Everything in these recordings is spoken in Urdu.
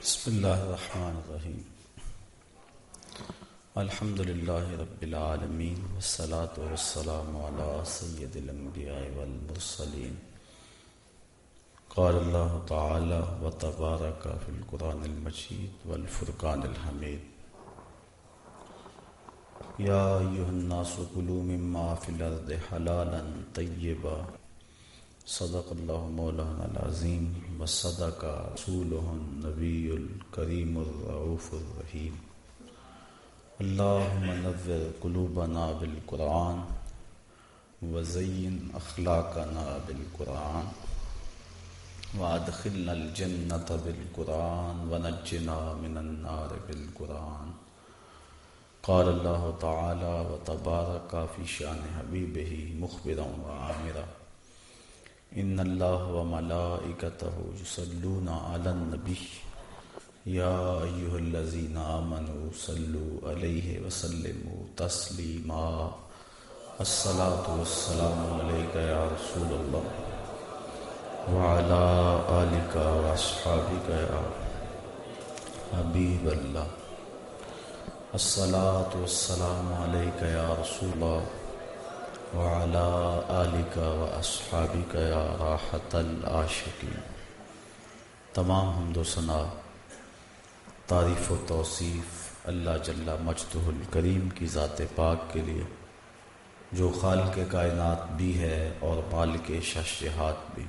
بسم اللہ الرحمن الرحیم الحمد للہ رب العالمین والصلاة والسلام علی سید الانبیاء والمرسلین قال اللہ تعالی وتبارک فی القرآن المجید والفرقان الحمید یا ایھا الناس کلوا مما فی الارض حلالا طیبا صدق اللہ مولانا العظیم وصدق رسولہ النبی الکریم الرؤوف الرحیم اللہم نور قلوبنا بالقرآن وزین اخلاقنا بالقرآن وادخلنا الجنۃ بالقرآن ونجنا من النار بالقرآن قال اللہ تعالی وتبارک فی شان حبیبہ مخبرا وعامرا ان اللہ وملائکتہ یصلون علی النبی یا ایھا الذین آمنوا صلوا علیہ وسلموا تسلیما الصلاۃ والسلام علیک یا رسول اللہ وعلی آلک واصحابک یا حبیب اللہ الصلاۃ والسلام علیک یا رسول اللہ وعلى آلک و اصحابک یا راحت العاشقین۔ تمام حمد و ثنا، تعریف و توصیف اللہ جل مجدہ الکریم کی ذات پاک کے لیے جو خالق کائنات بھی ہے اور مالک شش جہات بھی۔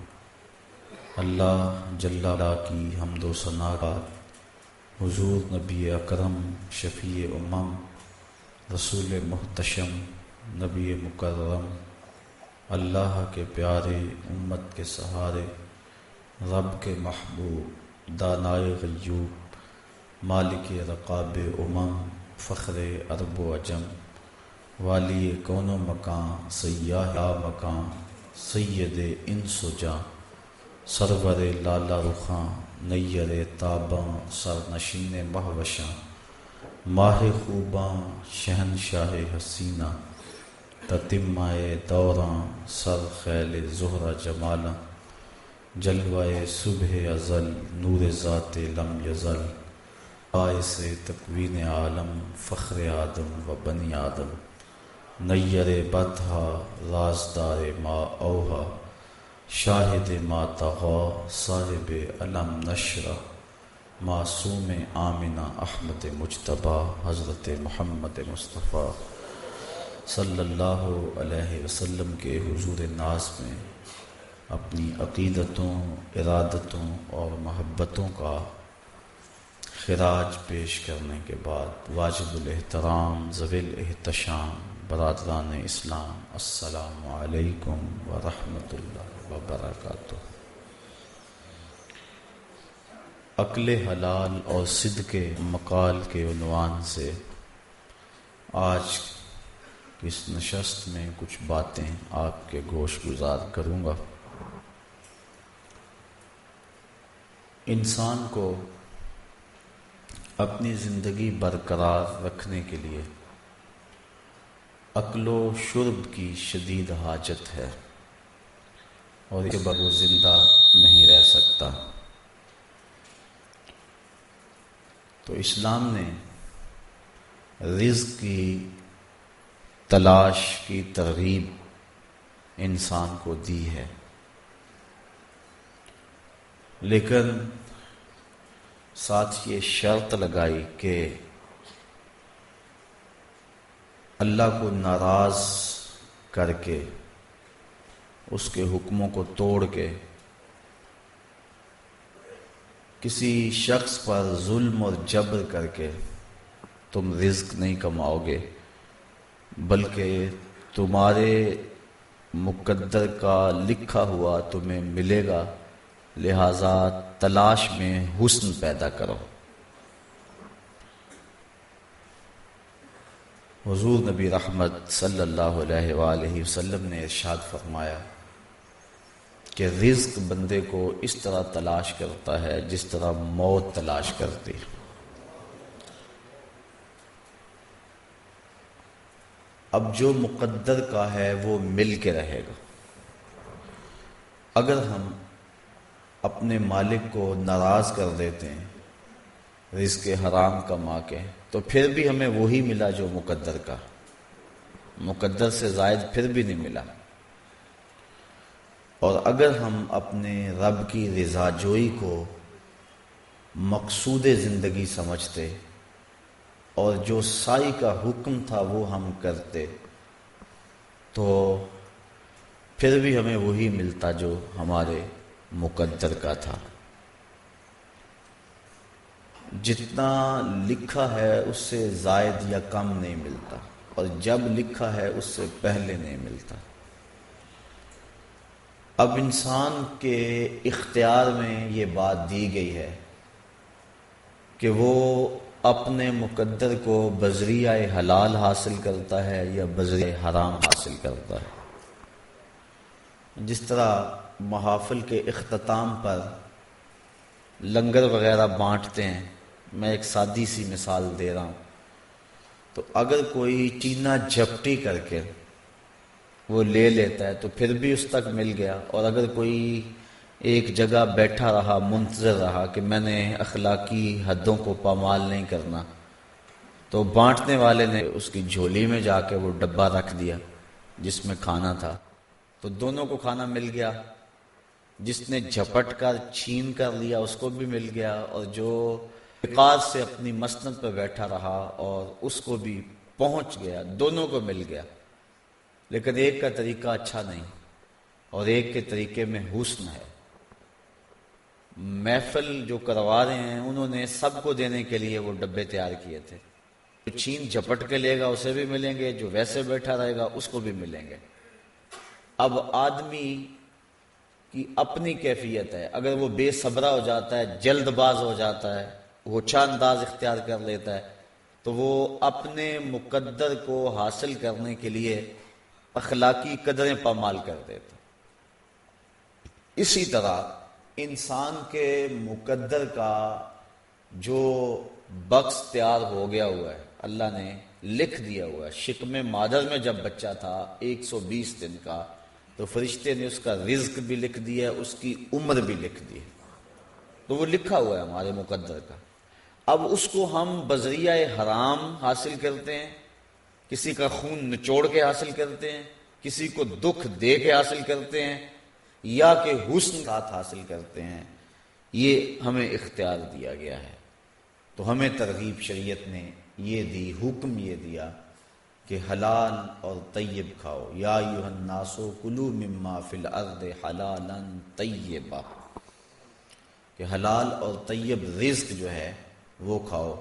اللہ جل کی حمد و ثنا کا حضور نبی اکرم شفیع امم رسول محتشم نبی مکرم اللہ کے پیارے امت کے سہارے رب کے محبوب دانائے غیوب مالک رقاب امم فخر عرب و عجم والی کون و مکان سیاح مکان سید انس و جاں سرور لالا رخاں نیر تاباں سرنشین مہوشاں ماہ خوباں شہنشاہ حسینہ تتمہ دوراں سر خیل زہرہ جمالاں جلوہ صبح ازل نور ذات لم یزل باعث تکوین عالم فخر آدم و بنی آدم نیر بطحہ رازدار ما اوہا شاہد ما طغا صاحب علم نشرہ معصوم آمنہ احمد مجتبیٰ حضرت محمد مصطفیٰ صلی اللہ علیہ وسلم کے حضور ناز میں اپنی عقیدتوں ارادتوں اور محبتوں کا خراج پیش کرنے کے بعد واجب الاحترام ذوی الاحتشام برادران اسلام السلام علیکم ورحمۃ اللہ وبرکاتہ۔ عقل حلال اور صدق مقال کے عنوان سے آج اس نشست میں کچھ باتیں آپ کے گوش گزار کروں گا۔ انسان کو اپنی زندگی برقرار رکھنے کے لیے اکل و شرب کی شدید حاجت ہے اور اس کے بغیر زندہ نہیں رہ سکتا۔ تو اسلام نے رزق کی تلاش کی ترغیب انسان کو دی ہے، لیکن ساتھ یہ شرط لگائی کہ اللہ کو ناراض کر کے اس کے حکموں کو توڑ کے کسی شخص پر ظلم اور جبر کر کے تم رزق نہیں کماؤ گے، بلکہ تمہارے مقدر کا لکھا ہوا تمہیں ملے گا، لہذا تلاش میں حسن پیدا کرو۔ حضور نبی رحمت صلی اللہ علیہ وآلہ وسلم نے ارشاد فرمایا کہ رزق بندے کو اس طرح تلاش کرتا ہے جس طرح موت تلاش کرتی۔ اب جو مقدر کا ہے وہ مل کے رہے گا۔ اگر ہم اپنے مالک کو ناراض کر دیتے ہیں رزق حرام کما کے، تو پھر بھی ہمیں وہی ملا جو مقدر کا، مقدر سے زائد پھر بھی نہیں ملا۔ اور اگر ہم اپنے رب کی رضا جوئی کو مقصود زندگی سمجھتے اور جو سائی کا حکم تھا وہ ہم کرتے، تو پھر بھی ہمیں وہی ملتا جو ہمارے مقدر کا تھا۔ جتنا لکھا ہے اس سے زائد یا کم نہیں ملتا، اور جب لکھا ہے اس سے پہلے نہیں ملتا۔ اب انسان کے اختیار میں یہ بات دی گئی ہے کہ وہ اپنے مقدر کو بذریعہ حلال حاصل کرتا ہے یا بذریعہ حرام حاصل کرتا ہے۔ جس طرح محافل کے اختتام پر لنگر وغیرہ بانٹتے ہیں، میں ایک سادی سی مثال دے رہا ہوں، تو اگر کوئی چینا جھپٹی کر کے وہ لے لیتا ہے تو پھر بھی اس تک مل گیا، اور اگر کوئی ایک جگہ بیٹھا رہا منتظر رہا کہ میں نے اخلاقی حدوں کو پامال نہیں کرنا، تو بانٹنے والے نے اس کی جھولی میں جا کے وہ ڈبہ رکھ دیا جس میں کھانا تھا، تو دونوں کو کھانا مل گیا۔ جس نے جھپٹ کر چھین کر لیا اس کو بھی مل گیا، اور جو وقار سے اپنی مسند پہ بیٹھا رہا اور اس کو بھی پہنچ گیا، دونوں کو مل گیا۔ لیکن ایک کا طریقہ اچھا نہیں اور ایک کے طریقے میں حسن ہے۔ محفل جو کروا رہے ہیں انہوں نے سب کو دینے کے لیے وہ ڈبے تیار کیے تھے، جو چھین جھپٹ کے لے گا اسے بھی ملیں گے، جو ویسے بیٹھا رہے گا اس کو بھی ملیں گے۔ اب آدمی کی اپنی کیفیت ہے، اگر وہ بے صبرا ہو جاتا ہے، جلد باز ہو جاتا ہے، ہوچا انداز اختیار کر لیتا ہے، تو وہ اپنے مقدر کو حاصل کرنے کے لیے اخلاقی قدریں پامال کر دیتا۔ اسی طرح انسان کے مقدر کا جو بکس تیار ہو گیا ہوا ہے، اللہ نے لکھ دیا ہوا ہے۔ شکم مادر میں جب بچہ تھا 120 دن کا، تو فرشتے نے اس کا رزق بھی لکھ دیا، اس کی عمر بھی لکھ دی، تو وہ لکھا ہوا ہے ہمارے مقدر کا۔ اب اس کو ہم بذریعہ حرام حاصل کرتے ہیں، کسی کا خون نچوڑ کے حاصل کرتے ہیں، کسی کو دکھ دے کے حاصل کرتے ہیں، یا کہ حسن ساتھ حاصل کرتے ہیں، یہ ہمیں اختیار دیا گیا ہے۔ تو ہمیں ترغیب شریعت نے یہ دی، حکم یہ دیا کہ حلال اور طیب کھاؤ، یا ایھا الناس کلوا مما فی الارض حلالا طیبا، کہ حلال اور طیب رزق جو ہے وہ کھاؤ۔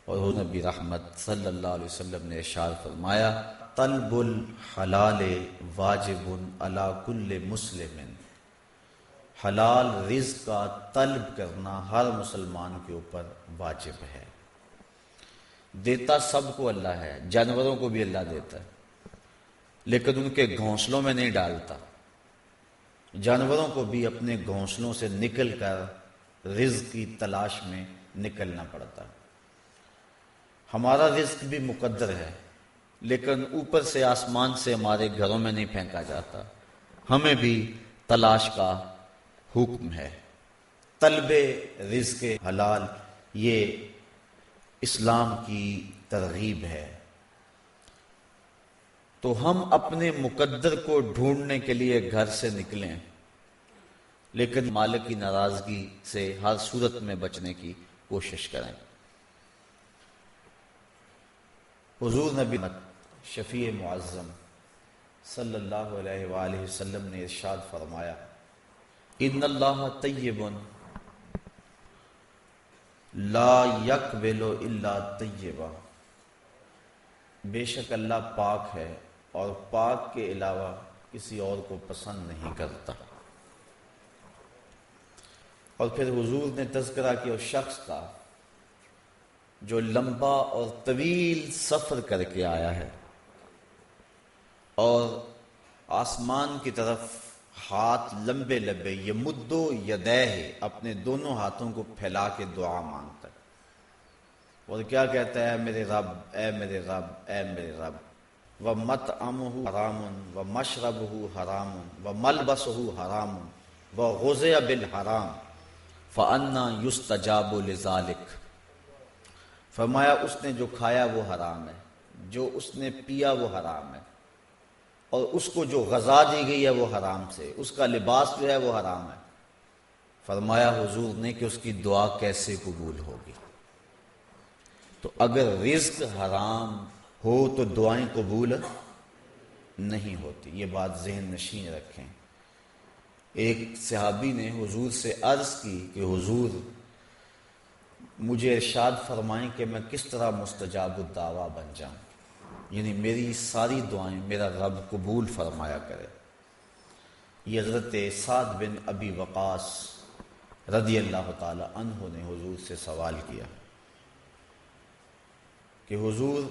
اور حضور نبی رحمت صلی اللہ علیہ وسلم نے ارشاد فرمایا، طلب الحلال واجب علی کل مسلم، حلال رزق کا طلب کرنا ہر مسلمان کے اوپر واجب ہے۔ دیتا سب کو اللہ ہے، جانوروں کو بھی اللہ دیتا ہے، لیکن ان کے گھونسلوں میں نہیں ڈالتا۔ جانوروں کو بھی اپنے گھونسلوں سے نکل کر رزق کی تلاش میں نکلنا پڑتا ہے۔ ہمارا رزق بھی مقدر ہے، لیکن اوپر سے آسمان سے ہمارے گھروں میں نہیں پھینکا جاتا، ہمیں بھی تلاش کا حکم ہے۔ طلب رزق حلال یہ اسلام کی ترغیب ہے۔ تو ہم اپنے مقدر کو ڈھونڈنے کے لیے گھر سے نکلیں، لیکن مالک کی ناراضگی سے ہر صورت میں بچنے کی کوشش کریں۔ حضور نبی شفیع معظم صلی اللہ علیہ وآلہ وسلم نے ارشاد فرمایا، ان اللہ طیب لا یقبل الا طیبا، بے شک اللہ پاک ہے اور پاک کے علاوہ کسی اور کو پسند نہیں کرتا۔ اور پھر حضور نے تذکرہ کیا اس شخص کا جو لمبا اور طویل سفر کر کے آیا ہے اور آسمان کی طرف ہاتھ لمبے لمبے یمدو یدیہ، اپنے دونوں ہاتھوں کو پھیلا کے دعا مانگتا ہے، اور کیا کہتا ہے، میرے رب، اے میرے رب، اے میرے رب، وَمَطْعَمُهُ حَرَامٌ وَمَشْرَبُهُ حَرَامٌ وَمَلْبَسُهُ حَرَامٌ وَغُذِيَ بِالْحَرَامِ فَأَنَّى يُسْتَجَابُ لِذَلِكَ۔ فرمایا اس نے جو کھایا وہ حرام ہے، جو اس نے پیا وہ حرام ہے، اور اس کو جو غذا دی گئی ہے وہ حرام سے، اس کا لباس جو ہے وہ حرام ہے۔ فرمایا حضور نے کہ اس کی دعا کیسے قبول ہوگی؟ تو اگر رزق حرام ہو تو دعائیں قبول نہیں ہوتی، یہ بات ذہن نشین رکھیں۔ ایک صحابی نے حضور سے عرض کی کہ حضور مجھے ارشاد فرمائیں کہ میں کس طرح مستجاب الدعویٰ بن جاؤں، یعنی میری ساری دعائیں میرا رب قبول فرمایا کرے۔ یہ حضرت سعد بن ابی وقاص رضی اللہ تعالی عنہ نے حضور سے سوال کیا کہ حضور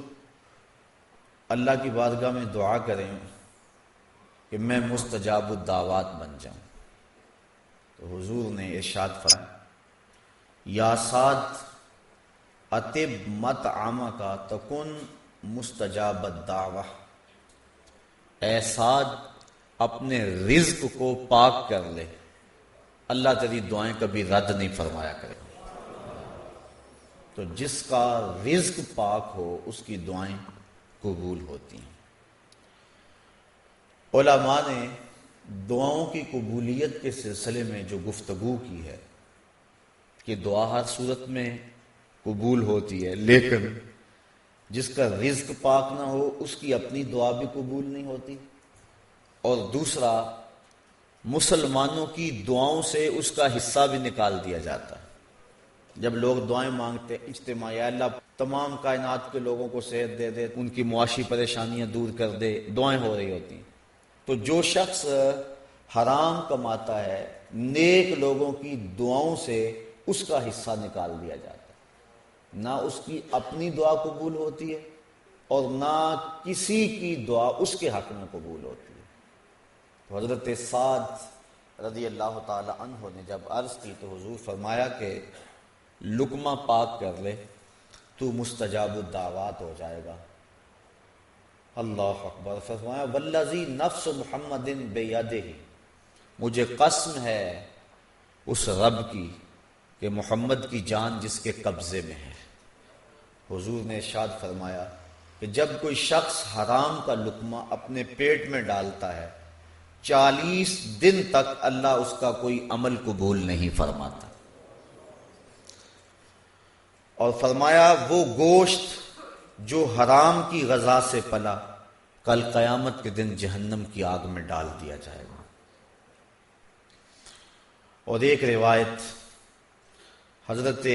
اللہ کی بارگاہ میں دعا کریں کہ میں مستجاب الدعوات بن جاؤں۔ تو حضور نے ارشاد فرمایا یا سعد اطب مطعمک تکن مستجاب الدعوہ، اے سعد اپنے رزق کو پاک کر لے، اللہ تیری دعائیں کبھی رد نہیں فرمایا کرے۔ تو جس کا رزق پاک ہو اس کی دعائیں قبول ہوتی ہیں۔ علماء نے دعاؤں کی قبولیت کے سلسلے میں جو گفتگو کی ہے کہ دعا ہر صورت میں قبول ہوتی ہے، لیکن جس کا رزق پاک نہ ہو اس کی اپنی دعا بھی قبول نہیں ہوتی، اور دوسرا مسلمانوں کی دعاؤں سے اس کا حصہ بھی نکال دیا جاتا ہے۔ جب لوگ دعائیں مانگتے اجتماع، یا اللہ تمام کائنات کے لوگوں کو صحت دے دے، ان کی معاشی پریشانیاں دور کر دے، دعائیں ہو رہی ہوتی ہیں، تو جو شخص حرام کماتا ہے نیک لوگوں کی دعاؤں سے اس کا حصہ نکال دیا جاتا ہے، نہ اس کی اپنی دعا قبول ہوتی ہے اور نہ کسی کی دعا اس کے حق میں قبول ہوتی ہے۔ تو حضرت سعد رضی اللہ تعالی عنہ نے جب عرض کی تو حضور فرمایا کہ لقمہ پاک کر لے تو مستجاب الدعوات ہو جائے گا۔ اللہ اکبر۔ فرمایا والذی نفس محمد بیدہ، مجھے قسم ہے اس رب کی کہ محمد کی جان جس کے قبضے میں ہے۔ حضور نے ارشاد فرمایا کہ جب کوئی شخص حرام کا لقمہ اپنے پیٹ میں ڈالتا ہے 40 دن تک اللہ اس کا کوئی عمل قبول نہیں فرماتا، اور فرمایا وہ گوشت جو حرام کی غذا سے پلا کل قیامت کے دن جہنم کی آگ میں ڈال دیا جائے گا۔ اور ایک روایت حضرت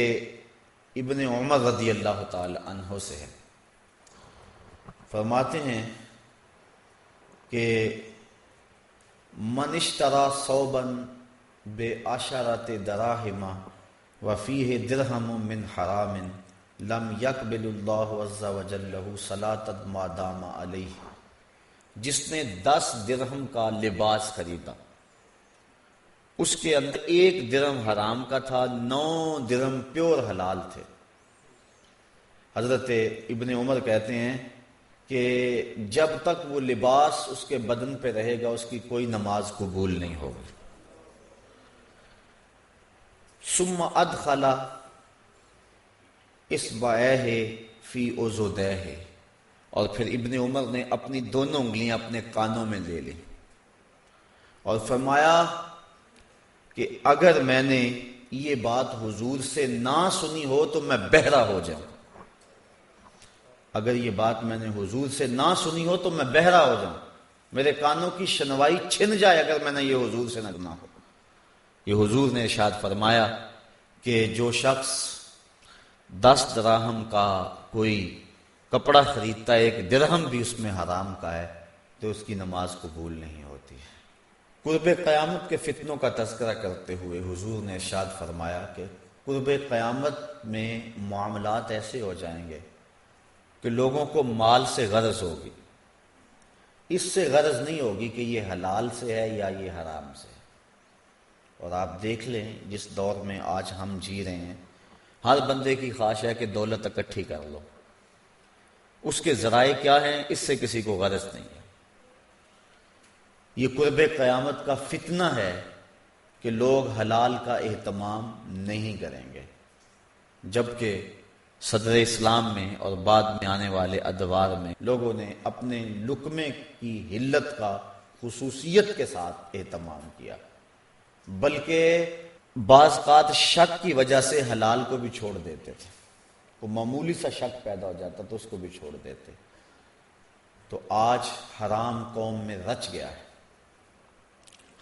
ابن عمر رضی اللہ تعالی عنہ سے ہے، فرماتے ہیں کہ من اشترى ثوبا بعشرة دراهم وفيه درهم من حرام لم يقبل الله عز وجل له صلاة ما دام عليه، جس نے 10 درہم کا لباس خریدا، اس کے اندر 1 درہم حرام کا تھا، 9 درہم پیور حلال تھے۔ حضرت ابن عمر کہتے ہیں کہ جب تک وہ لباس اس کے بدن پہ رہے گا اس کی کوئی نماز قبول نہیں ہوگی۔ ثم ادخل اصبعیہ فی اذنیہ، اور پھر ابن عمر نے اپنی دونوں انگلیاں اپنے کانوں میں لے لی اور فرمایا کہ اگر میں نے یہ بات حضور سے نہ سنی ہو تو میں بہرا ہو جاؤں، اگر یہ بات میں نے حضور سے نہ سنی ہو تو میں بہرا ہو جاؤں، میرے کانوں کی شنوائی چھن جائے اگر میں نے یہ حضور سے نہ ہو۔ یہ حضور نے ارشاد فرمایا کہ جو شخص 10 دراہم کا کوئی کپڑا خریدتا ہے، 1 درہم بھی اس میں حرام کا ہے، تو اس کی نماز قبول نہیں ہوتی ہے۔ قرب قیامت کے فتنوں کا تذکرہ کرتے ہوئے حضور نے ارشاد فرمایا کہ قرب قیامت میں معاملات ایسے ہو جائیں گے کہ لوگوں کو مال سے غرض ہوگی، اس سے غرض نہیں ہوگی کہ یہ حلال سے ہے یا یہ حرام سے ہے۔ اور آپ دیکھ لیں جس دور میں آج ہم جی رہے ہیں، ہر بندے کی خواہش ہے کہ دولت اکٹھی کر لو، اس کے ذرائع کیا ہیں اس سے کسی کو غرض نہیں ہے۔ یہ قرب قیامت کا فتنہ ہے کہ لوگ حلال کا اہتمام نہیں کریں گے، جبکہ صدر اسلام میں اور بعد میں آنے والے ادوار میں لوگوں نے اپنے لقمے کی حلت کا خصوصیت کے ساتھ اہتمام کیا، بلکہ بعض اوقات شک کی وجہ سے حلال کو بھی چھوڑ دیتے تھے، وہ معمولی سا شک پیدا ہو جاتا تو اس کو بھی چھوڑ دیتے۔ تو آج حرام قوم میں رچ گیا ہے۔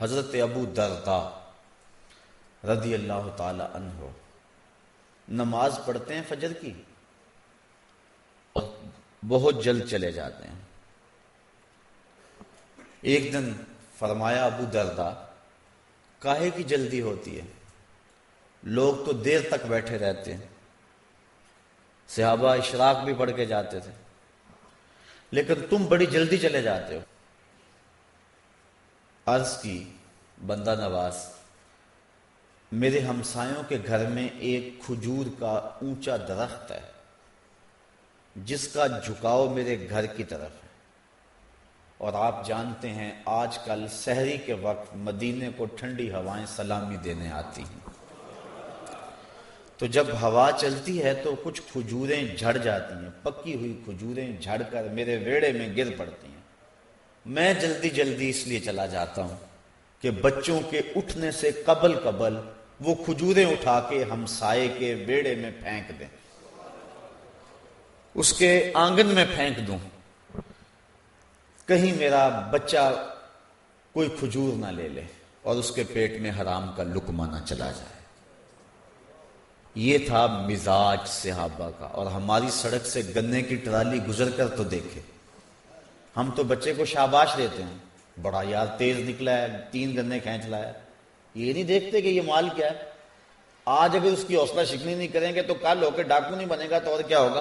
حضرت ابو درداء رضی اللہ تعالی عنہ نماز پڑھتے ہیں فجر کی اور بہت جلد چلے جاتے ہیں۔ ایک دن فرمایا ابو درداء کاہے کی جلدی ہوتی ہے؟ لوگ تو دیر تک بیٹھے رہتے ہیں، صحابہ اشراق بھی پڑھ کے جاتے تھے، لیکن تم بڑی جلدی چلے جاتے ہو۔ عرض کی بندہ نواز، میرے ہمسایوں کے گھر میں ایک کھجور کا اونچا درخت ہے جس کا جھکاؤ میرے گھر کی طرف ہے، اور آپ جانتے ہیں آج کل سحری کے وقت مدینے کو ٹھنڈی ہوائیں سلامی دینے آتی ہیں، تو جب ہوا چلتی ہے تو کچھ کھجوریں جھڑ جاتی ہیں، پکی ہوئی کھجوریں جھڑ کر میرے ویڑے میں گر پڑتی ہیں۔ میں جلدی جلدی اس لیے چلا جاتا ہوں کہ بچوں کے اٹھنے سے قبل وہ کھجوریں اٹھا کے ہمسائے کے ویڑے میں پھینک دیں، اس کے آنگن میں پھینک دوں، کہیں میرا بچہ کوئی کھجور نہ لے لے اور اس کے پیٹ میں حرام کا لقمہ نہ چلا جائے۔ یہ تھا مزاج صحابہ کا۔ اور ہماری سڑک سے گنے کی ٹرالی گزر کر تو دیکھے، ہم تو بچے کو شاباش دیتے ہیں، بڑا یار تیز نکلا ہے، 3 گنے کھینچ لایا، یہ نہیں دیکھتے کہ یہ مال کیا ہے۔ آج اگر اس کی حوصلہ شکنی نہیں کریں گے تو کل ہو کے ڈاکو نہیں بنے گا تو اور کیا ہوگا۔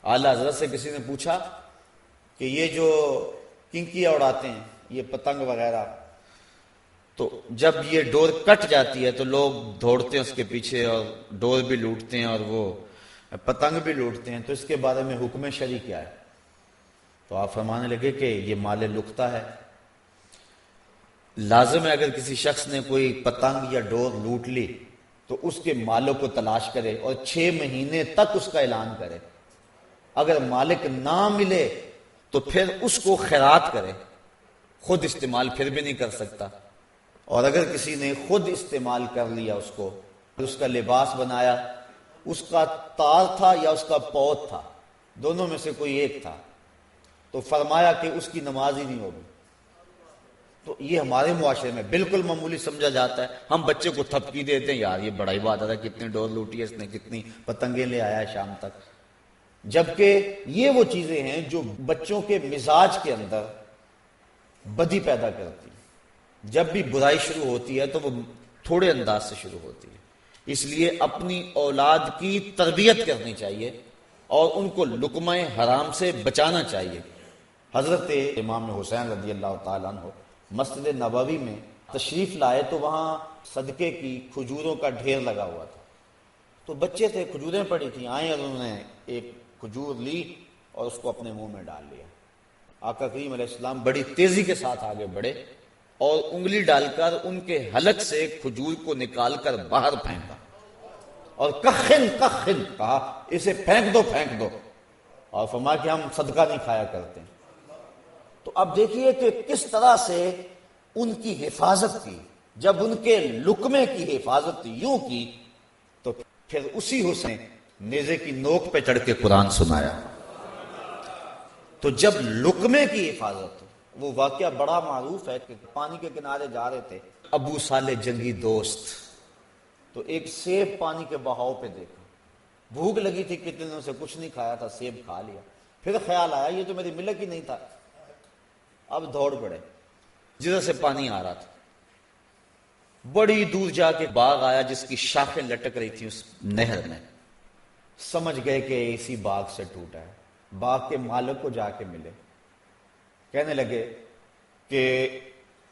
اعلیٰ حضرت سے کسی نے پوچھا کہ یہ جو کنکیاں اڑاتے ہیں، یہ پتنگ وغیرہ، تو جب یہ ڈور کٹ جاتی ہے تو لوگ دوڑتے ہیں اس کے پیچھے اور ڈور بھی لوٹتے ہیں اور وہ پتنگ بھی لوٹتے ہیں، تو اس کے بارے میں حکم شرعی کیا ہے؟ تو آپ فرمانے لگے کہ یہ مال لقطہ ہے۔ لازم ہے اگر کسی شخص نے کوئی پتنگ یا ڈور لوٹ لی تو اس کے مالک کو تلاش کرے اور 6 مہینے تک اس کا اعلان کرے، اگر مالک نہ ملے تو پھر اس کو خیرات کرے، خود استعمال پھر بھی نہیں کر سکتا، اور اگر کسی نے خود استعمال کر لیا اس کو، اس کا لباس بنایا، اس کا تار تھا یا اس کا پود تھا، دونوں میں سے کوئی ایک تھا، تو فرمایا کہ اس کی نماز ہی نہیں ہوگی۔ تو یہ ہمارے معاشرے میں بالکل معمولی سمجھا جاتا ہے، ہم بچے کو تھپکی دیتے ہیں، یار یہ بڑا ہی بات ہے، کتنی ڈور لوٹی ہے اس نے، کتنی پتنگیں لے آیا ہے شام تک، جبکہ یہ وہ چیزیں ہیں جو بچوں کے مزاج کے اندر بدی پیدا کرتی ہیں۔ جب بھی برائی شروع ہوتی ہے تو وہ تھوڑے انداز سے شروع ہوتی ہے، اس لیے اپنی اولاد کی تربیت کرنی چاہیے اور ان کو لقمہ حرام سے بچانا چاہیے۔ حضرت امام حسین رضی اللہ تعالیٰ عنہ مسجد نبوی میں تشریف لائے تو وہاں صدقے کی کھجوروں کا ڈھیر لگا ہوا تھا، تو بچے تھے، کھجوریں پڑی تھیں، آئے اور انہوں نے ایک کھجور لی اور اس کو اپنے منہ میں ڈال لیا۔ آقا کریم علیہ السلام بڑی تیزی کے ساتھ آگے بڑھے اور انگلی ڈال کر ان کے حلق سے کھجور کو نکال کر باہر پھینکا اور کخن کخن کہا، اسے پھینک دو پھینک دو، اور فرمایا کہ ہم صدقہ نہیں کھایا کرتے۔ تو اب دیکھیے کہ کس طرح سے ان کی حفاظت کی، جب ان کے لقمے کی حفاظت یوں کی تو پھر اسی حسن نیزے کی نوک پہ چڑھ کے قرآن سنایا۔ تو جب لقمے کی حفاظت، وہ واقعہ بڑا معروف ہے کہ پانی کے کنارے جا رہے تھے ابو صالح جنگی دوست، تو ایک سیب پانی کے بہاؤ پہ دیکھا، بھوک لگی تھی، کتنے دنوں سے کچھ نہیں کھایا تھا، سیب کھا لیا، پھر خیال آیا یہ تو میری ملک ہی نہیں تھا، اب دوڑ پڑے، جدھر سے پانی آ رہا تھا، بڑی دور جا کے باغ آیا جس کی شاخیں لٹک رہی تھی اس نہر میں، سمجھ گئے کہ اسی باغ سے ٹوٹا ہے، باغ کے مالک کو جا کے ملے، کہنے لگے کہ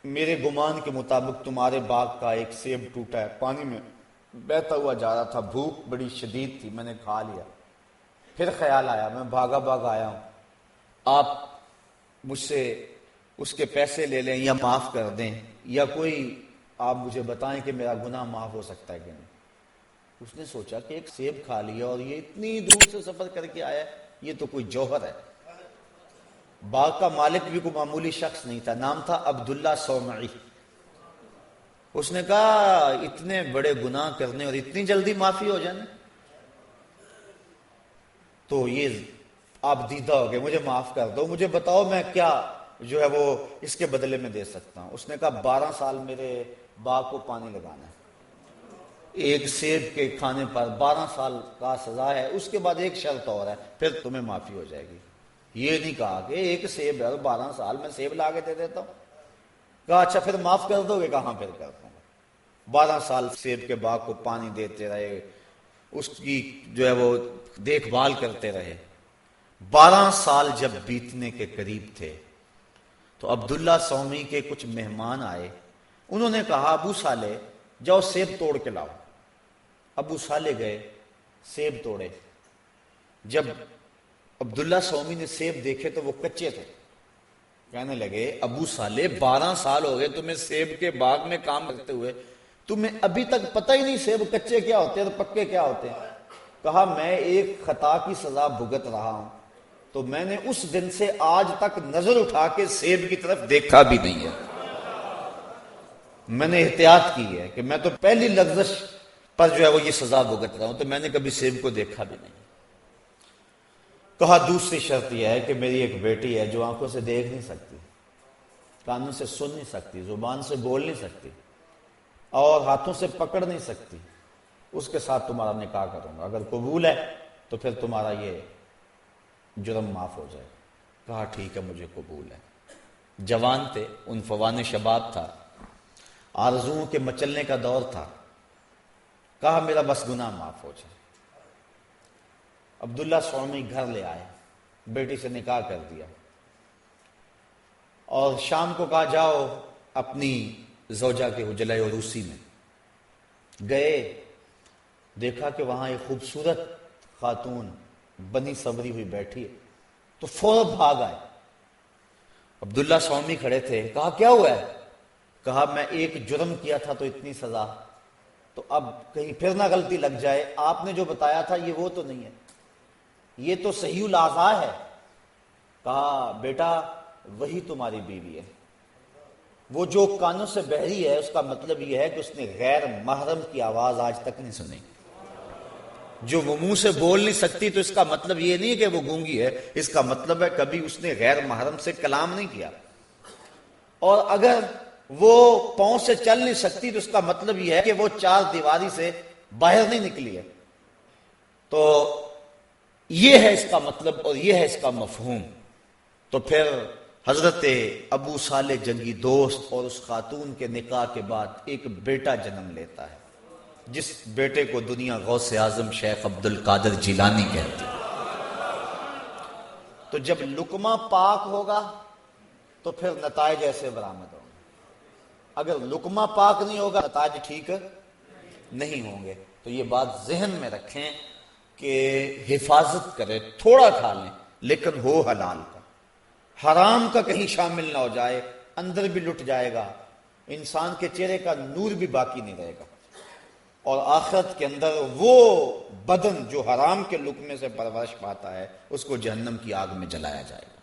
میرے گمان کے مطابق تمہارے باغ کا ایک سیب ٹوٹا ہے، پانی میں بہتا ہوا جا رہا تھا، بھوک بڑی شدید تھی، میں نے کھا لیا، پھر خیال آیا میں بھاگا بھاگا آیا ہوں، آپ مجھ سے اس کے پیسے لے لیں یا معاف کر دیں، یا کوئی آپ مجھے بتائیں کہ میرا گناہ معاف ہو سکتا ہے کہ نہیں۔ اس نے سوچا کہ ایک سیب کھا لیا اور یہ اتنی دور سے سفر کر کے آیا، یہ تو کوئی جوہر ہے۔ باغ کا مالک بھی کوئی معمولی شخص نہیں تھا، نام تھا عبداللہ صومعی۔ اس نے کہا اتنے بڑے گناہ کرنے اور اتنی جلدی معافی ہو جانے، تو یہ آپ دیدہ ہو گئے، مجھے معاف کر دو، مجھے بتاؤ میں کیا جو ہے وہ اس کے بدلے میں دے سکتا ہوں۔ اس نے کہا 12 سال میرے باغ کو پانی لگانا ہے، ایک سیب کے کھانے پر 12 سال کا سزا ہے، اس کے بعد ایک شرط اور ہے، پھر تمہیں معافی ہو جائے گی۔ یہ نہیں کہا کہ ایک سیب ہے 12 سال میں سیب لا کے دے دیتا ہوں۔ کہا اچھا پھر معاف کر دو گے؟ کہاں پھر کر دوں گا۔ 12 سال سیب کے باغ کو پانی دیتے رہے، اس کی جو ہے وہ دیکھ بھال کرتے رہے۔ 12 سال جب بیتنے کے قریب تھے تو عبداللہ صومی کے کچھ مہمان آئے، انہوں نے کہا ابو صالح جاؤ سیب توڑ کے لاؤ۔ ابو صالح گئے، سیب توڑے۔ جب عبداللہ صومی نے سیب دیکھے تو وہ کچے تھے، کہنے لگے ابو صالح 12 سال ہو گئے تمہیں سیب کے باغ میں کام کرتے ہوئے، تمہیں ابھی تک پتہ ہی نہیں سیب کچے کیا ہوتے ہیں اور پکے کیا ہوتے ہیں۔ کہا میں ایک خطا کی سزا بھگت رہا ہوں، تو میں نے اس دن سے آج تک نظر اٹھا کے سیب کی طرف دیکھا بھی نہیں ہے۔ میں نے احتیاط کی ہے کہ میں تو پہلی لغزش پر جو ہے وہ یہ سزا بھگت رہا ہوں، تو میں نے کبھی سیب کو دیکھا بھی نہیں۔ کہا دوسری شرط یہ ہے کہ میری ایک بیٹی ہے جو آنکھوں سے دیکھ نہیں سکتی، کانوں سے سن نہیں سکتی، زبان سے بول نہیں سکتی اور ہاتھوں سے پکڑ نہیں سکتی، اس کے ساتھ تمہارا نکاح کروں گا، اگر قبول ہے تو پھر تمہارا یہ جرم معاف ہو جائے۔ کہا ٹھیک ہے مجھے قبول ہے۔ جوان تھے، عنفوان شباب تھا، آرزوؤں کے مچلنے کا دور تھا۔ کہا میرا بس گناہ معاف ہو جائے۔ عبداللہ صومی گھر لے آئے، بیٹی سے نکاح کر دیا، اور شام کو کہا جاؤ اپنی زوجہ کے حجلہ عروسی میں گئے۔ دیکھا کہ وہاں ایک خوبصورت خاتون بنی سوری ہوئی بیٹھی ہے، تو فوراً بھاگ آئے۔ عبداللہ صومی کھڑے تھے، کہا کیا ہوا ہے؟ کہا میں ایک جرم کیا تھا تو اتنی سزا، تو اب کہیں پھر نہ غلطی لگ جائے، آپ نے جو بتایا تھا یہ وہ تو نہیں ہے، یہ تو صحیح الاعضاء ہے۔ کہا بیٹا وہی تمہاری بیوی ہے، وہ جو کانوں سے بہری ہے اس کا مطلب یہ ہے کہ اس نے غیر محرم کی آواز آج تک نہیں سنی۔ جو وہ منہ سے بول نہیں سکتی تو اس کا مطلب یہ نہیں کہ وہ گونگی ہے، اس کا مطلب ہے کبھی اس نے غیر محرم سے کلام نہیں کیا۔ اور اگر وہ پاؤں سے چل نہیں سکتی تو اس کا مطلب یہ ہے کہ وہ 4 دیواری سے باہر نہیں نکلی ہے۔ تو یہ ہے اس کا مطلب اور یہ ہے اس کا مفہوم۔ تو پھر حضرت ابو صالح جنگی دوست اور اس خاتون کے نکاح کے بعد ایک بیٹا جنم لیتا ہے، جس بیٹے کو دنیا غوث اعظم شیخ عبد القادر جیلانی کہتی ہے۔ تو جب لقمہ پاک ہوگا تو پھر نتائج ایسے برآمد ہوں گے، اگر لقمہ پاک نہیں ہوگا نتائج ٹھیک نہیں ہوں گے۔ تو یہ بات ذہن میں رکھیں کہ حفاظت کرے، تھوڑا کھا لیں لیکن ہو حلال کا، حرام کا کہیں شامل نہ ہو جائے، اندر بھی لٹ جائے گا، انسان کے چہرے کا نور بھی باقی نہیں رہے گا، اور آخرت کے اندر وہ بدن جو حرام کے لقمے سے پرورش پاتا ہے اس کو جہنم کی آگ میں جلایا جائے گا۔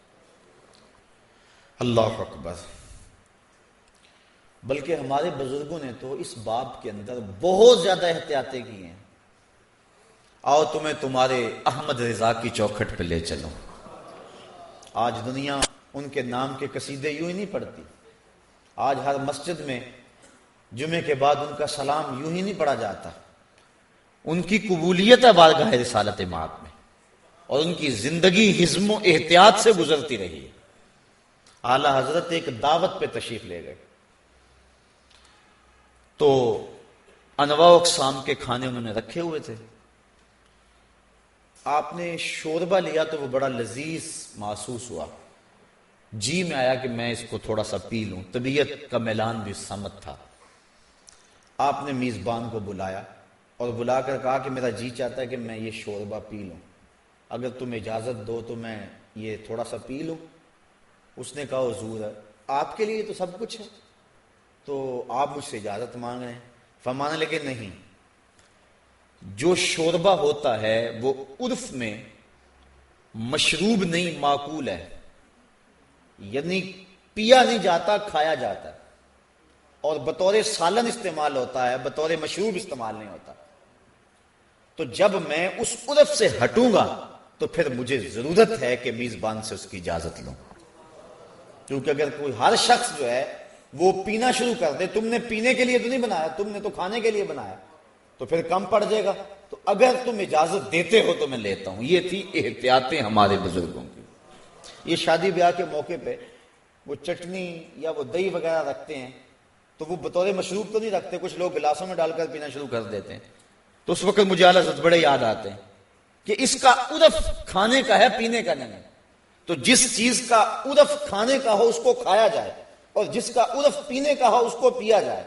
اللہ اکبر۔ بلکہ ہمارے بزرگوں نے تو اس باب کے اندر بہت زیادہ احتیاطیں کی ہیں۔ آؤ تمہیں تمہارے احمد رضا کی چوکھٹ پہ لے چلو۔ آج دنیا ان کے نام کے قصیدے یوں ہی نہیں پڑھتی، آج ہر مسجد میں جمعے کے بعد ان کا سلام یوں ہی نہیں پڑھا جاتا۔ ان کی قبولیت ہے بارگاہ رسالت مآب میں، اور ان کی زندگی حزم و احتیاط سے گزرتی رہی ہے۔ اعلی حضرت ایک دعوت پہ تشریف لے گئے تو انواع و اقسام کے کھانے انہوں نے رکھے ہوئے تھے۔ آپ نے شوربہ لیا تو وہ بڑا لذیذ محسوس ہوا، جی میں آیا کہ میں اس کو تھوڑا سا پی لوں، طبیعت کا میلان بھی سمت تھا۔ آپ نے میزبان کو بلایا اور بلا کر کہا کہ میرا جی چاہتا ہے کہ میں یہ شوربہ پی لوں، اگر تم اجازت دو تو میں یہ تھوڑا سا پی لوں۔ اس نے کہا حضور آپ کے لیے تو سب کچھ ہے، تو آپ مجھ سے اجازت مانگ رہے ہیں؟ فرمانے لگے نہیں، جو شوربہ ہوتا ہے وہ عرف میں مشروب نہیں معقول ہے، یعنی پیا نہیں جاتا، کھایا جاتا ہے، اور بطور سالن استعمال ہوتا ہے، بطور مشروب استعمال نہیں ہوتا۔ تو جب میں اس عرف سے ہٹوں گا تو پھر مجھے ضرورت ہے کہ میزبان سے اس کی اجازت لوں، کیونکہ اگر کوئی ہر شخص جو ہے وہ پینا شروع کر دے، تم نے پینے کے لیے تو نہیں بنایا، تم نے تو کھانے کے لیے بنایا، تو پھر کم پڑ جائے گا۔ تو اگر تم اجازت دیتے ہو تو میں لیتا ہوں۔ یہ تھی احتیاطیں ہمارے بزرگوں کی۔ یہ شادی بیاہ کے موقع پہ وہ چٹنی یا وہ دہی وغیرہ رکھتے ہیں تو وہ بطور مشروب تو نہیں رکھتے، کچھ لوگ گلاسوں میں ڈال کر پینا شروع کر دیتے ہیں۔ تو اس وقت مجھے اعلیٰ حضرت بڑے یاد آتے ہیں کہ اس کا عرف کھانے کا ہے، پینے کا نہیں ہے۔ تو جس چیز کا عرف کھانے کا ہو اس کو کھایا جائے، اور جس کا عرف پینے کا ہو اس کو پیا جائے۔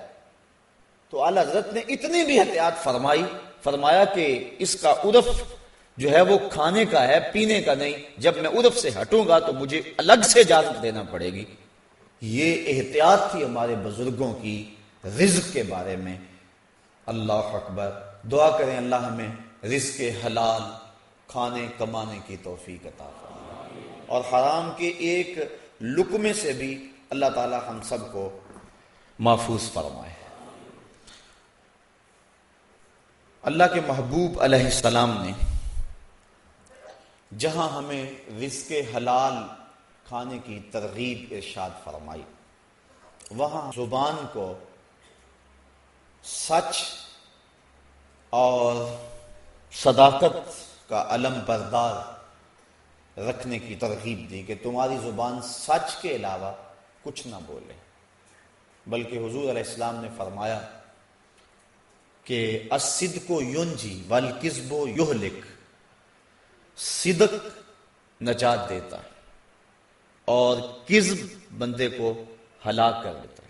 تو اعلیٰ حضرت نے اتنی بھی احتیاط فرمایا کہ اس کا عرف جو ہے وہ کھانے کا ہے، پینے کا نہیں۔ جب میں عرف سے ہٹوں گا تو مجھے الگ سے اجازت دینا پڑے گی۔ یہ احتیاط تھی ہمارے بزرگوں کی رزق کے بارے میں۔ اللہ اکبر۔ دعا کریں اللہ ہمیں رزق حلال کھانے کمانے کی توفیق عطا فرمائے، اور حرام کے ایک لقمے سے بھی اللہ تعالی ہم سب کو محفوظ فرمائے۔ اللہ کے محبوب علیہ السلام نے جہاں ہمیں رزق حلال کھانے کی ترغیب ارشاد فرمائی، وہاں زبان کو سچ اور صداقت کا علم بردار رکھنے کی ترغیب دی کہ تمہاری زبان سچ کے علاوہ کچھ نہ بولے، بلکہ حضور علیہ السلام نے فرمایا کہ الصدق ینجی والکذب یہلک، صدق نجات دیتا ہے اور کذب بندے کو ہلاک کر دیتا ہے۔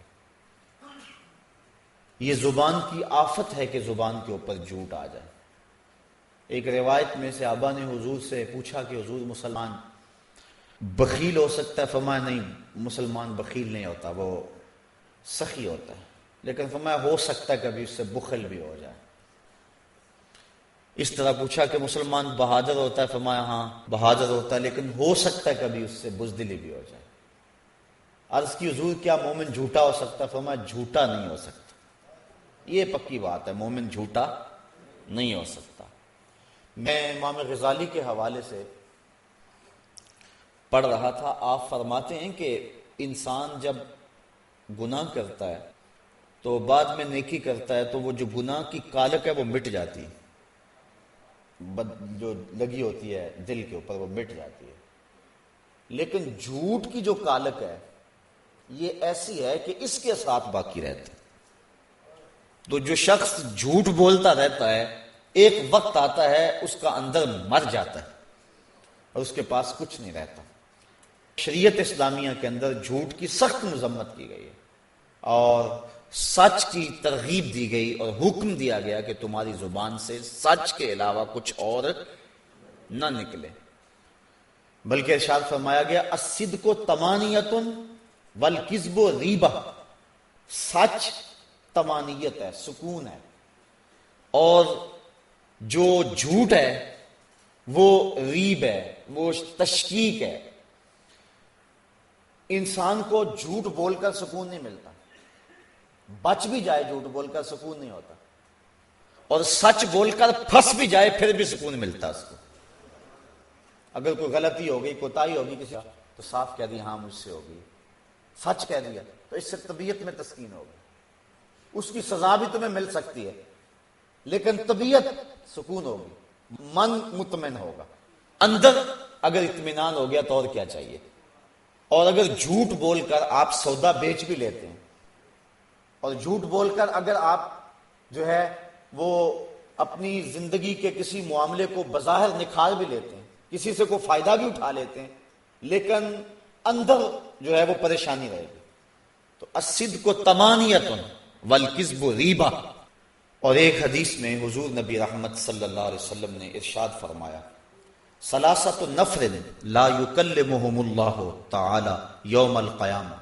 یہ زبان کی آفت ہے کہ زبان کے اوپر جھوٹ آ جائے۔ ایک روایت میں صحابہ نے حضور سے پوچھا کہ حضور مسلمان بخیل ہو سکتا ہے؟ فرمایا نہیں، مسلمان بخیل نہیں ہوتا، وہ سخی ہوتا ہے، لیکن فرمایا ہو سکتا ہے کبھی اس سے بخل بھی ہو جائے۔ اس طرح پوچھا کہ مسلمان بہادر ہوتا ہے؟ فرمایا ہاں بہادر ہوتا ہے، لیکن ہو سکتا ہے کبھی اس سے بزدلی بھی ہو جائے۔ عرض کی حضور کیا مومن جھوٹا ہو سکتا ہے؟ فرمایا جھوٹا نہیں ہو سکتا، یہ پکی بات ہے، مومن جھوٹا نہیں ہو سکتا۔ میں امام غزالی کے حوالے سے پڑھ رہا تھا، آپ فرماتے ہیں کہ انسان جب گناہ کرتا ہے تو بعد میں نیکی کرتا ہے تو وہ جو گناہ کی کالک ہے وہ مٹ جاتی ہے، جو لگی ہوتی ہے دل کے اوپر وہ مٹ جاتی ہے، لیکن جھوٹ کی جو کالک ہے یہ ایسی ہے کہ اس کے ساتھ باقی رہتا ہے۔ تو جو شخص جھوٹ بولتا رہتا ہے ایک وقت آتا ہے اس کا اندر مر جاتا ہے اور اس کے پاس کچھ نہیں رہتا۔ شریعت اسلامیہ کے اندر جھوٹ کی سخت مذمت کی گئی ہے اور سچ کی ترغیب دی گئی اور حکم دیا گیا کہ تمہاری زبان سے سچ کے علاوہ کچھ اور نہ نکلے، بلکہ ارشاد فرمایا گیا الصدق طمانیۃ والکذب ریبہ، سچ طمانیت ہے، سکون ہے، اور جو جھوٹ ہے وہ ریب ہے، وہ تشکیک ہے۔ انسان کو جھوٹ بول کر سکون نہیں ملتا، بچ بھی جائے جھوٹ بول کر سکون نہیں ہوتا، اور سچ بول کر پھنس بھی جائے پھر بھی سکون ملتا اس کو۔ اگر کوئی غلطی ہو گئی، کوتاہی ہوگی کسی تو صاف کہہ دیا ہاں مجھ سے ہو گئی، سچ کہہ دیا تو اس سے طبیعت میں تسکین ہوگی، اس کی سزا بھی تمہیں مل سکتی ہے لیکن طبیعت سکون ہوگی، من مطمئن ہوگا، اندر اگر اطمینان ہو گیا تو اور کیا چاہیے۔ اور اگر جھوٹ بول کر آپ سودا بیچ بھی لیتے ہیں اور جھوٹ بول کر اگر آپ جو ہے وہ اپنی زندگی کے کسی معاملے کو بظاہر نکھار بھی لیتے ہیں، کسی سے کوئی فائدہ بھی اٹھا لیتے ہیں، لیکن اندر جو ہے وہ پریشانی رہے گی۔ تو الصدق طمانیۃ والکذب ریبہ۔ اور ایک حدیث میں حضور نبی رحمت صلی اللہ علیہ وسلم نے ارشاد فرمایا ثلاثۃ نفر لا یکلمہم اللہ تعالی یوم القیامہ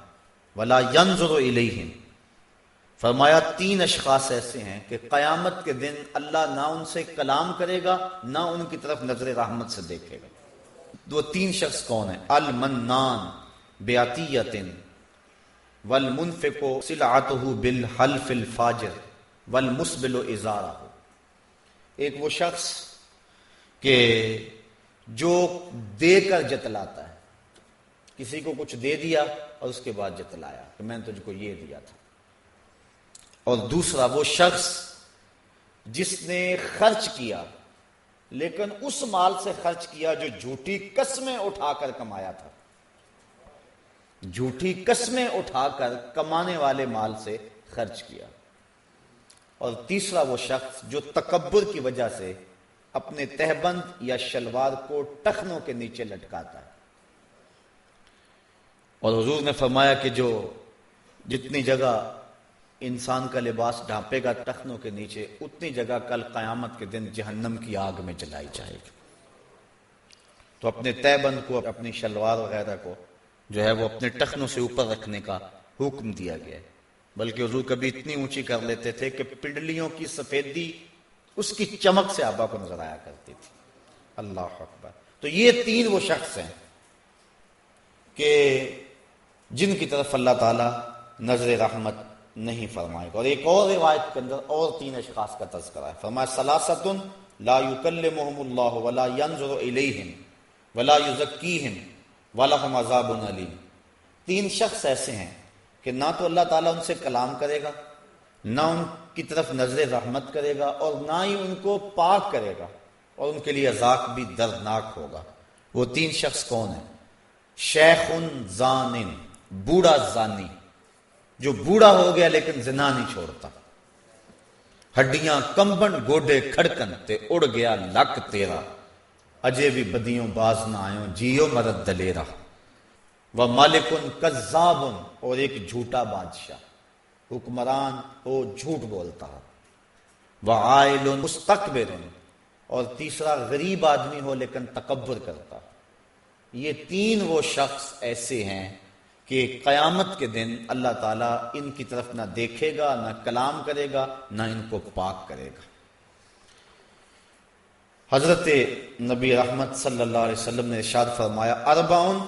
ولا ینظر الیہم فرمایا 3 اشخاص ایسے ہیں کہ قیامت کے دن اللہ نہ ان سے کلام کرے گا نہ ان کی طرف نظر رحمت سے دیکھے گا۔ وہ 3 شخص کون ہیں؟ المنان بعطیۃ والمنفق سلعته بالحلف الفاجر والمسبل ازارہ۔ ایک وہ شخص کہ جو دے کر جتلاتا ہے، کسی کو کچھ دے دیا اور اس کے بعد جتلایا کہ میں نے تجھ کو یہ دیا تھا۔ اور دوسرا وہ شخص جس نے خرچ کیا لیکن اس مال سے خرچ کیا جو جھوٹی قسمیں اٹھا کر کمایا تھا، جھوٹی قسمیں اٹھا کر کمانے والے مال سے خرچ کیا۔ اور تیسرا وہ شخص جو تکبر کی وجہ سے اپنے تہبند یا شلوار کو ٹخنوں کے نیچے لٹکاتا ہے۔ اور حضور نے فرمایا کہ جو جتنی جگہ انسان کا لباس ڈھانپے گا ٹخنوں کے نیچے، اتنی جگہ کل قیامت کے دن جہنم کی آگ میں جلائی جائے گی۔ تو اپنے تہبند کو، اپنی شلوار وغیرہ کو جو ہے وہ اپنے ٹخنوں سے اوپر رکھنے کا حکم دیا گیا ہے۔ بلکہ حضور کبھی اتنی اونچی کر لیتے تھے کہ پنڈلیوں کی سفیدی اس کی چمک سے آبا کو نظر آیا کرتی تھی۔ اللہ اکبر۔ تو یہ 3 وہ شخص ہیں کہ جن کی طرف اللہ تعالی نظر رحمت نہیں فرمائے گا۔ اور ایک اور روایت کے اندر اور 3 اشخاص کا تذکرہ ہے۔ فرمایا ثلاثۃ لا یکلمہم اللہ ولا ینظر الیہم ولا یزکیہم وَلَهُمْ عَذَابٌ أَلِيمٌ۔ 3 شخص ایسے ہیں کہ نہ تو اللہ تعالیٰ ان سے کلام کرے گا، نہ ان کی طرف نظر رحمت کرے گا، اور نہ ہی ان کو پاک کرے گا، اور ان کے لیے عذاب بھی دردناک ہوگا۔ وہ 3 شخص کون ہیں؟ شیخ زان، بوڑھا زانی، جو بوڑھا ہو گیا لیکن زنا نہیں چھوڑتا۔ ہڈیاں کمبن گوڈے کھڑکن تے اڑ گیا لک تیرا، اجے بھی بدیوں باز نہ آئوں جیو مرد دلیرا۔ وہ مالکن کذاب، اور ایک جھوٹا بادشاہ، حکمران ہو جھوٹ بولتا ہے۔ وہ عائل مستکبر، اور تیسرا غریب آدمی ہو لیکن تکبر کرتا۔ یہ 3 وہ شخص ایسے ہیں کہ قیامت کے دن اللہ تعالیٰ ان کی طرف نہ دیکھے گا، نہ کلام کرے گا، نہ ان کو پاک کرے گا۔ حضرت نبی رحمت صلی اللہ علیہ وسلم نے ارشاد فرمایا اربعن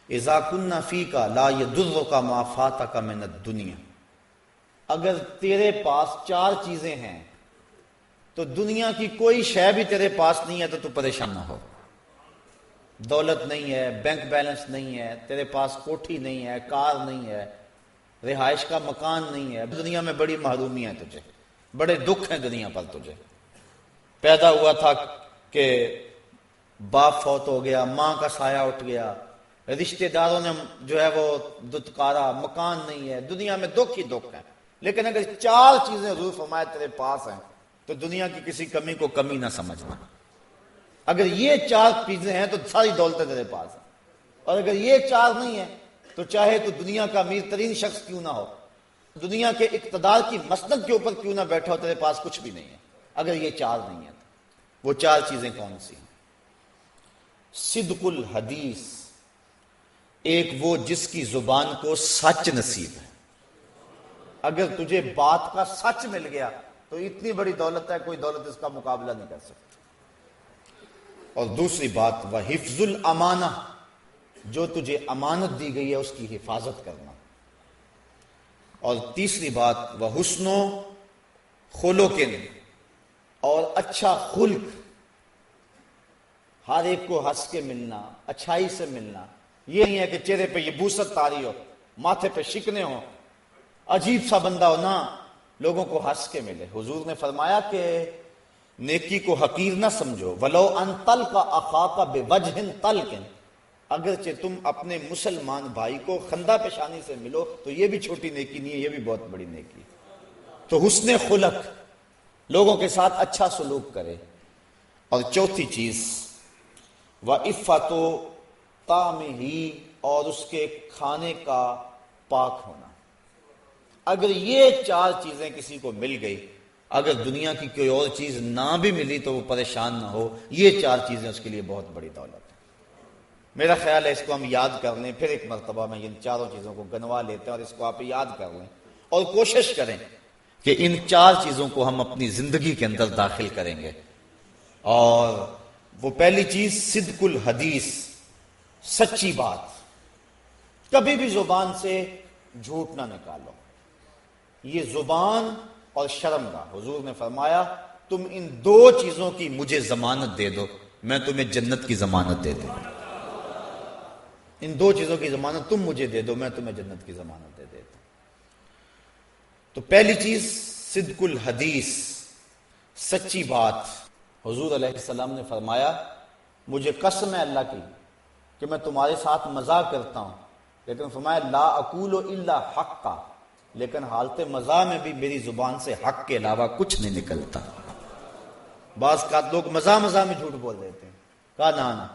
اذا کن فیک لا یضرک ما فاتک من الدنیا۔ اگر تیرے پاس 4 چیزیں ہیں تو دنیا کی کوئی شے بھی تیرے پاس نہیں ہے تو پریشان نہ ہو۔ دولت نہیں ہے، بینک بیلنس نہیں ہے، تیرے پاس کوٹھی نہیں ہے، کار نہیں ہے، رہائش کا مکان نہیں ہے، دنیا میں بڑی محرومی ہے، تجھے بڑے دکھ ہیں دنیا پر، تجھے پیدا ہوا تھا کہ باپ فوت ہو گیا، ماں کا سایہ اٹھ گیا، رشتہ داروں نے جو ہے وہ دتکارا، مکان نہیں ہے، دنیا میں دکھ ہی دکھ ہے۔ لیکن اگر 4 چیزیں حضور فرمایا تیرے پاس ہیں تو دنیا کی کسی کمی کو کمی نہ سمجھنا۔ اگر یہ 4 چیزیں ہیں تو ساری دولتیں تیرے پاس ہیں، اور اگر یہ 4 نہیں ہیں تو چاہے تو دنیا کا امیر ترین شخص کیوں نہ ہو، دنیا کے اقتدار کی مسند کے اوپر کیوں نہ بیٹھا ہو، تیرے پاس کچھ بھی نہیں ہے اگر یہ 4 نہیں ہیں۔ وہ 4 چیزیں کون سی ہیں؟ صدق الحدیث، ایک وہ جس کی زبان کو سچ نصیب ہے۔ اگر تجھے بات کا سچ مل گیا تو اتنی بڑی دولت ہے، کوئی دولت اس کا مقابلہ نہیں کر سکتی۔ اور دوسری بات وہ حفظ الامانہ، جو تجھے امانت دی گئی ہے اس کی حفاظت کرنا۔ اور تیسری بات وہ حسن و خلق، اور اچھا خلق، ہر ایک کو ہنس کے ملنا، اچھائی سے ملنا۔ یہ نہیں ہے کہ چہرے پہ یہ بوسط طاری ہو، ماتھے پہ شکنے ہو، عجیب سا بندہ ہو، نہ، لوگوں کو ہنس کے ملے۔ حضور نے فرمایا کہ نیکی کو حقیر نہ سمجھو، ولو ان تلقى اخاك بوجه طلق، اگرچہ تم اپنے مسلمان بھائی کو خندہ پیشانی سے ملو تو یہ بھی چھوٹی نیکی نہیں ہے، یہ بھی بہت بڑی نیکی۔ تو حسن خلق، لوگوں کے ساتھ اچھا سلوک کرے۔ اور چوتھی چیز وعفت طعمہ، اور اس کے کھانے کا پاک ہونا۔ اگر یہ 4 چیزیں کسی کو مل گئی، اگر دنیا کی کوئی اور چیز نہ بھی ملی تو وہ پریشان نہ ہو، یہ 4 چیزیں اس کے لیے بہت بڑی دولت ہے۔ میرا خیال ہے اس کو ہم یاد کر لیں، پھر ایک مرتبہ میں ان 4 چیزوں کو گنوا لیتے ہیں اور اس کو آپ یاد کر لیں، اور کوشش کریں کہ ان 4 چیزوں کو ہم اپنی زندگی کے اندر داخل کریں گے. اور وہ پہلی چیز صدق الحدیث، سچی بات. کبھی بھی زبان سے جھوٹ نہ نکالو. یہ زبان اور شرمگاہ، حضور نے فرمایا تم ان 2 چیزوں کی مجھے ضمانت دے دو، میں تمہیں جنت کی ضمانت دے دوں. ان 2 چیزوں کی ضمانت تم مجھے دے دو، میں تمہیں جنت کی ضمانت دے دیتا. تو پہلی چیز صدق الحدیث، سچی بات. حضور علیہ السلام نے فرمایا مجھے قسم ہے اللہ کی کہ میں تمہارے ساتھ مزاح کرتا ہوں، لیکن فرمایا لا اقول الا حقا، لیکن حالت مزاح میں بھی میری زبان سے حق کے علاوہ کچھ نہیں نکلتا. بعض کا لوگ مزاح میں جھوٹ بول دیتے ہیں. کہا نا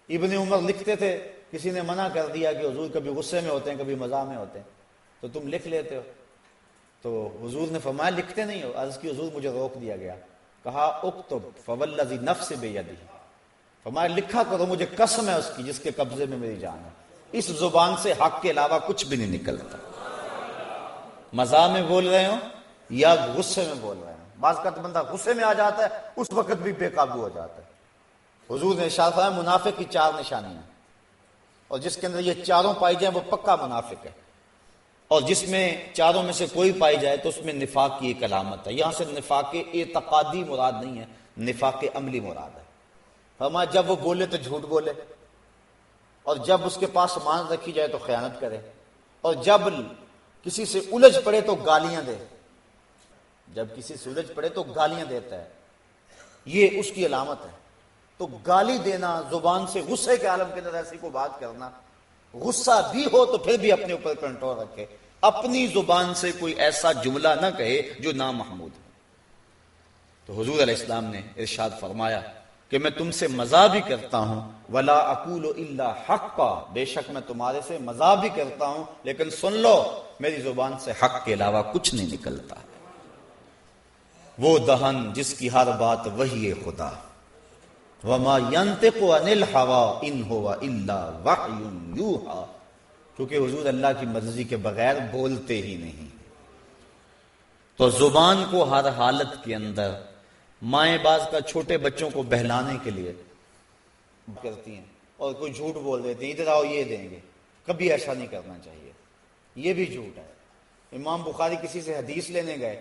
ابن عمر لکھتے تھے، کسی نے منع کر دیا کہ حضور کبھی غصے میں ہوتے ہیں کبھی مزاح میں ہوتے ہیں، تو تم لکھ لیتے ہو. تو حضور نے فرمایا لکھتے نہیں ہو. عرض کی حضور مجھے روک دیا گیا. کہا اکتب فوالذی نفس بیدہ، فرمایا لکھا کرو، مجھے قسم ہے اس کی جس کے قبضے میں میری جان ہے، اس زبان سے حق کے علاوہ کچھ بھی نہیں نکلتا. مزاح میں بول رہے ہو یا غصے میں بول رہے ہیں. بعض کا بندہ غصے میں آ جاتا ہے، اس وقت بھی بے قابو ہو جاتا ہے. حضور نے ارشاد فرمایا منافق کی 4 نشانیاں، اور جس کے اندر یہ 4 پائی جائیں وہ پکا منافق ہے، اور جس میں 4 میں سے کوئی پائی جائے تو اس میں نفاق کی ایک علامت ہے. یہاں سے نفاق اعتقادی مراد نہیں ہے، نفاق عملی مراد ہے. فرمایا جب وہ بولے تو جھوٹ بولے، اور جب اس کے پاس امانت رکھی جائے تو خیانت کرے، اور جب کسی سے الجھ پڑے تو گالیاں دے. جب کسی سے الجھ پڑے تو گالیاں دیتا ہے، یہ اس کی علامت ہے. تو گالی دینا، زبان سے غصے کے عالم کے اندر ایسی کو بات کرنا، غصہ بھی ہو تو پھر بھی اپنے اوپر کنٹرول رکھے، اپنی زبان سے کوئی ایسا جملہ نہ کہے جو نامحمود ہے. تو حضور علیہ السلام نے ارشاد فرمایا کہ میں تم سے مزاح بھی کرتا ہوں، ولا اقول الا حقا، بے شک میں تمہارے سے مزاح بھی کرتا ہوں، لیکن سن لو میری زبان سے حق کے علاوہ کچھ نہیں نکلتا. وہ دہن جس کی ہر بات وحی خدا، وما ينطق عن الهوى ان هو الا وحی یوحی، کیونکہ حضور اللہ کی مرضی کے بغیر بولتے ہی نہیں. تو زبان کو ہر حالت کے اندر مائیں بعض کا چھوٹے بچوں کو بہلانے کے لیے کرتی ہیں اور کوئی جھوٹ بول دیتے ہیں، ادھر آؤ یہ دیں گے. کبھی ایسا نہیں کرنا چاہیے، یہ بھی جھوٹ ہے. امام بخاری کسی سے حدیث لینے گئے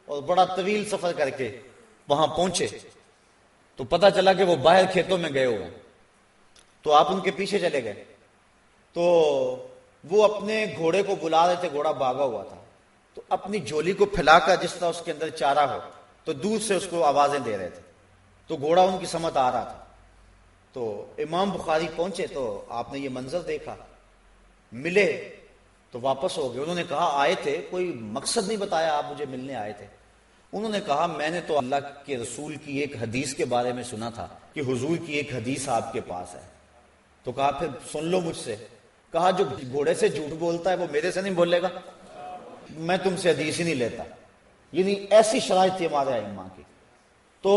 اور بڑا طویل سفر کر کے وہاں پہنچے تو پتہ چلا کہ وہ باہر کھیتوں میں گئے ہوئے، تو آپ ان کے پیچھے چلے گئے. تو وہ اپنے گھوڑے کو بلا رہے تھے، گھوڑا بھاگا ہوا تھا، تو اپنی جھولی کو پھیلا کر جس طرح اس کے اندر چارہ ہو تو دور سے اس کو آوازیں دے رہے تھے، تو گھوڑا ان کی سمت آ رہا تھا. تو امام بخاری پہنچے تو آپ نے یہ منظر دیکھا، ملے تو واپس ہو گئے. انہوں نے کہا آئے تھے، کوئی مقصد نہیں بتایا، آپ مجھے ملنے آئے تھے. انہوں نے کہا میں نے تو اللہ کے رسول کی ایک حدیث کے بارے میں سنا تھا کہ حضور کی ایک حدیث آپ کے پاس ہے. تو کہا پھر سن لو مجھ سے. کہا جو گھوڑے سے جھوٹ بولتا ہے وہ میرے سے نہیں بولے گا، میں تم سے حدیث ہی نہیں لیتا. یعنی ایسی شرائط تھی ہمارے ائمہ کی. تو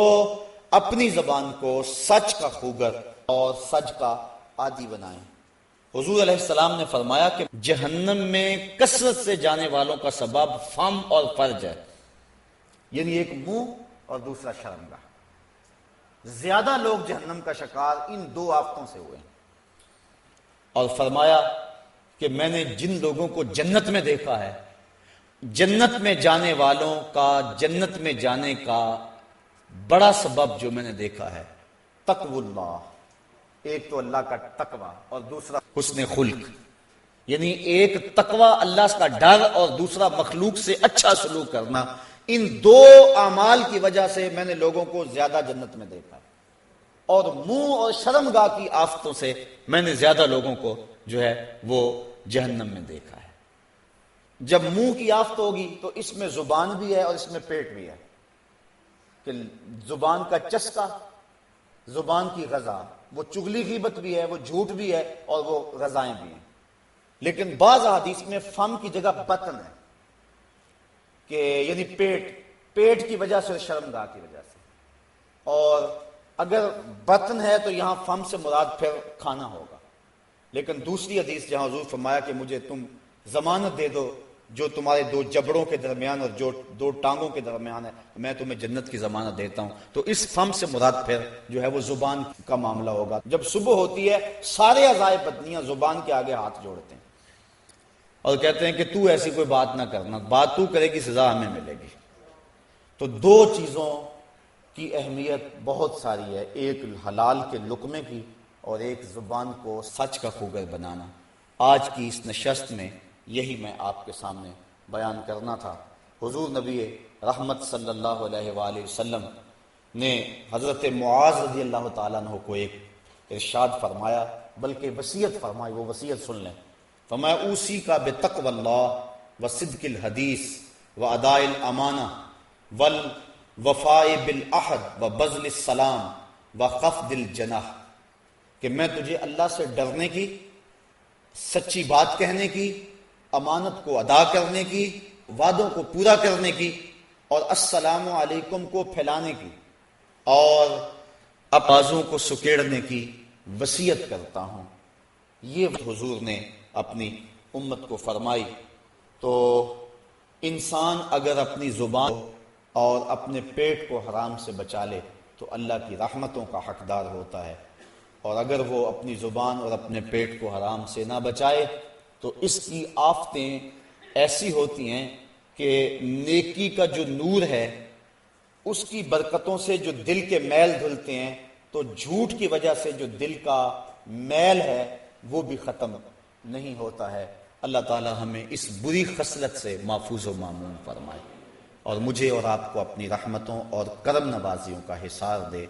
اپنی زبان کو سچ کا خوگر اور سچ کا عادی بنائیں. حضور علیہ السلام نے فرمایا کہ جہنم میں کثرت سے جانے والوں کا سبب فم اور فرج ہے، یعنی ایک منہ اور دوسرا شرمگاہ. زیادہ لوگ جہنم کا شکار ان 2 آفتوں سے ہوئے ہیں. اور فرمایا کہ میں نے جن لوگوں کو جنت میں دیکھا ہے، جنت میں جانے والوں کا جنت میں جانے کا بڑا سبب جو میں نے دیکھا ہے تقوی اللہ، ایک تو اللہ کا تقوی اور دوسرا حسن خلق. یعنی ایک تقوی اللہ کا ڈر اور دوسرا مخلوق سے اچھا سلوک کرنا. ان 2 اعمال کی وجہ سے میں نے لوگوں کو زیادہ جنت میں دیکھا ہے، اور منہ اور شرمگاہ کی آفتوں سے میں نے زیادہ لوگوں کو جو ہے وہ جہنم میں دیکھا ہے. جب منہ کی آفت ہوگی تو اس میں زبان بھی ہے اور اس میں پیٹ بھی ہے، کہ زبان کا چسکا، زبان کی غذا، وہ چغلی غیبت بھی ہے، وہ جھوٹ بھی ہے، اور وہ غذائیں بھی ہیں. لیکن بعض حدیث میں فم کی جگہ بطن ہے، کہ یعنی پیٹ کی وجہ سے، شرمگاہ کی وجہ سے. اور اگر بطن ہے تو یہاں فم سے مراد پھر کھانا ہوگا. لیکن دوسری حدیث جہاں حضور فرمایا کہ مجھے تم ضمانت دے دو جو تمہارے دو جبڑوں کے درمیان اور جو دو ٹانگوں کے درمیان ہے، میں تمہیں جنت کی ضمانت دیتا ہوں. تو اس فم سے مراد پھر جو ہے وہ زبان کا معاملہ ہوگا. جب صبح ہوتی ہے سارے اعضائے بدنیاں زبان کے آگے ہاتھ جوڑتے ہیں اور کہتے ہیں کہ تو ایسی کوئی بات نہ کرنا، بات تو کرے گی سزا ہمیں ملے گی. تو دو چیزوں کی اہمیت بہت ساری ہے، ایک حلال کے لقمے کی اور ایک زبان کو سچ کا خوگر بنانا. آج کی اس نشست میں یہی میں آپ کے سامنے بیان کرنا تھا. حضور نبی رحمت صلی اللہ علیہ وآلہ وسلم نے حضرت معاذ رضی اللہ تعالیٰ عنہ کو ایک ارشاد فرمایا، بلکہ وصیت فرمائی. وہ وصیت سن لیں. فما اوصی کا بتقوی اللہ و صدق الحدیث و اداء الامانہ والوفاء بالعہد و بذل السلام و خفض الجناح، کہ میں تجھے اللہ سے ڈرنے کی، سچی بات کہنے کی، امانت کو ادا کرنے کی، وعدوں کو پورا کرنے کی، اور السلام علیکم کو پھیلانے کی، اور آوازوں کو سکیڑنے کی وصیت کرتا ہوں. یہ حضور نے اپنی امت کو فرمائی. تو انسان اگر اپنی زبان اور اپنے پیٹ کو حرام سے بچا لے تو اللہ کی رحمتوں کا حقدار ہوتا ہے، اور اگر وہ اپنی زبان اور اپنے پیٹ کو حرام سے نہ بچائے تو اس کی آفتیں ایسی ہوتی ہیں کہ نیکی کا جو نور ہے اس کی برکتوں سے جو دل کے میل دھلتے ہیں، تو جھوٹ کی وجہ سے جو دل کا میل ہے وہ بھی ختم نہیں ہوتا ہے. اللہ تعالی ہمیں اس بری خصلت سے محفوظ و مامون فرمائے، اور مجھے اور آپ کو اپنی رحمتوں اور کرم نوازیوں کا حصار دے.